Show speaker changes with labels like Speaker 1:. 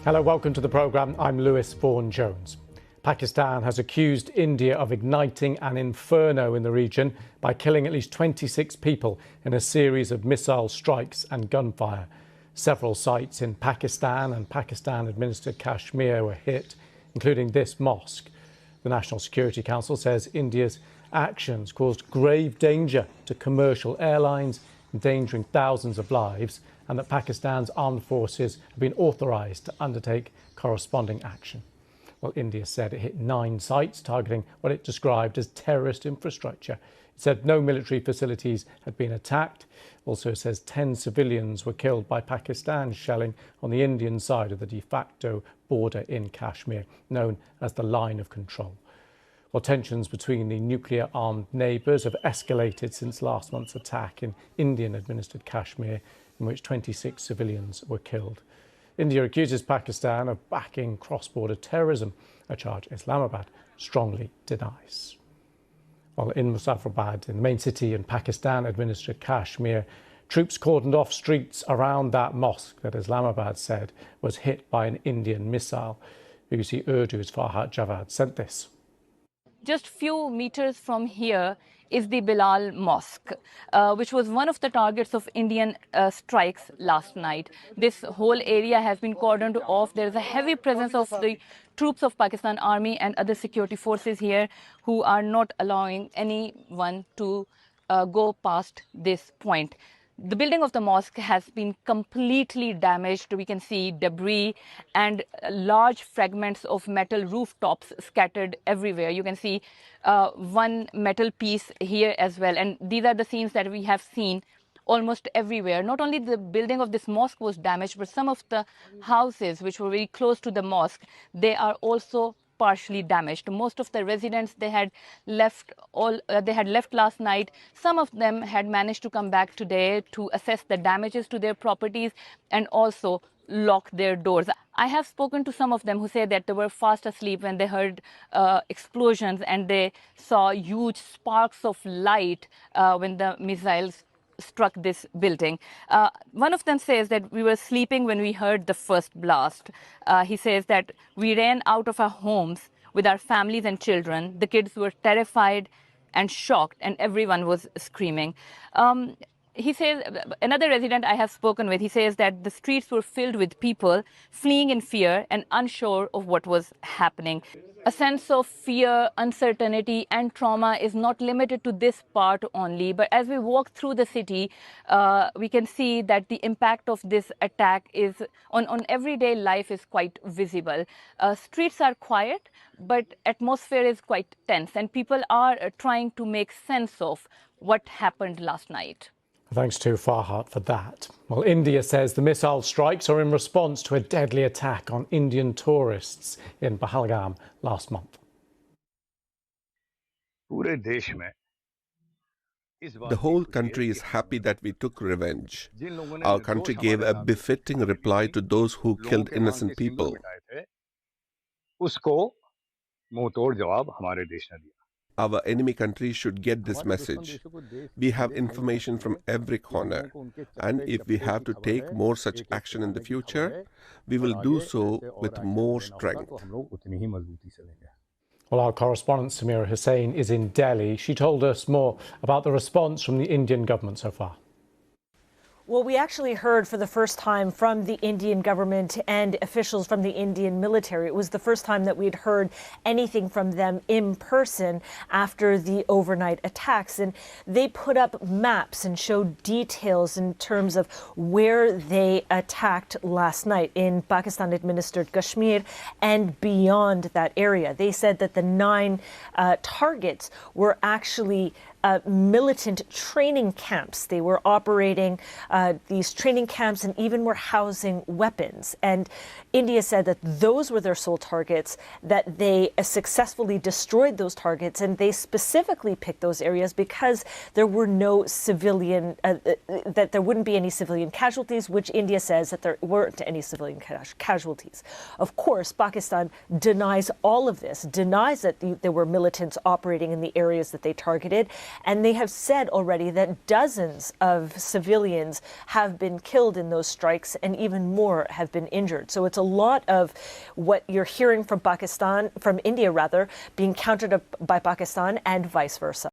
Speaker 1: Hello, welcome to the programme. I'm Lewis Vaughan-Jones. Pakistan has accused India of igniting an inferno in the region by killing at least 26 people in a series of missile strikes and gunfire. Several sites in Pakistan and Pakistan-administered Kashmir were hit, including this mosque. The National Security Council says India's actions caused grave danger to commercial airlines, endangering thousands of lives, and that Pakistan's armed forces have been authorised to undertake corresponding action. Well, India said it hit 9 sites targeting what it described as terrorist infrastructure. It said no military facilities had been attacked. Also says 10 civilians were killed by Pakistan's shelling on the Indian side of the de facto border in Kashmir, known as the Line of Control. Well, tensions between the nuclear-armed neighbours have escalated since last month's attack in Indian-administered Kashmir, in which 26 civilians were killed. India accuses Pakistan of backing cross-border terrorism, a charge Islamabad strongly denies. While in Muzaffarabad, in the main city in Pakistan-administered Kashmir, troops cordoned off streets around that mosque that Islamabad said was hit by an Indian missile. BBC Urdu's Farhat Javad sent this.
Speaker 2: Just few meters from here is the Bilal Mosque, which was one of the targets of Indian strikes last night. This whole area has been cordoned off. There is a heavy presence of the troops of Pakistan Army and other security forces here who are not allowing anyone to go past this point. The building of the mosque has been completely damaged. We can see debris and large fragments of metal rooftops scattered everywhere. You can see one metal piece here as well. And these are the scenes that we have seen almost everywhere. Not only the building of this mosque was damaged, but some of the houses which were very close to the mosque, they are also partially damaged. Most of the residents, they had left last night. Some of them had managed to come back today to assess the damages to their properties and also lock their doors. I have spoken to some of them who say that they were fast asleep when they heard explosions and they saw huge sparks of light when the missiles struck this building. One of them says that we were sleeping when we heard the first blast. He says that we ran out of our homes with our families and children. The kids were terrified and shocked, and everyone was screaming. He says, another resident I have spoken with, he says that the streets were filled with people fleeing in fear and unsure of what was happening. A sense of fear, uncertainty and trauma is not limited to this part only. But as we walk through the city, we can see that the impact of this attack is on everyday life is quite visible. Streets are quiet, but atmosphere is quite tense, and people are trying to make sense of what happened last night.
Speaker 1: Thanks to Farhat for that. Well, India says the missile strikes are in response to a deadly attack on Indian tourists in Pahalgam last month.
Speaker 3: The whole country is happy that we took revenge. Our country gave a befitting reply to those who killed innocent people. Our enemy countries should get this message. We have information from every corner, and if we have to take more such action in the future, we will do so with more strength.
Speaker 1: Well, our correspondent Samira Hussain is in Delhi. She told us more about the response from the Indian government so far.
Speaker 4: Well, we actually heard for the first time from the Indian government and officials from the Indian military. It was the first time that we'd heard anything from them in person after the overnight attacks. And they put up maps and showed details in terms of where they attacked last night in Pakistan-administered Kashmir and beyond that area. They said that the 9 targets were actually militant training camps. They were operating these training camps and even were housing weapons. And India said that those were their sole targets, that they successfully destroyed those targets, and they specifically picked those areas because there were no civilian, that there wouldn't be any civilian casualties, which India says that there weren't any civilian casualties. Of course, Pakistan denies all of this, denies that there were militants operating in the areas that they targeted, And they have said already that dozens of civilians have been killed in those strikes and even more have been injured. So it's a lot of what you're hearing from Pakistan, from India rather, being countered by Pakistan and vice versa.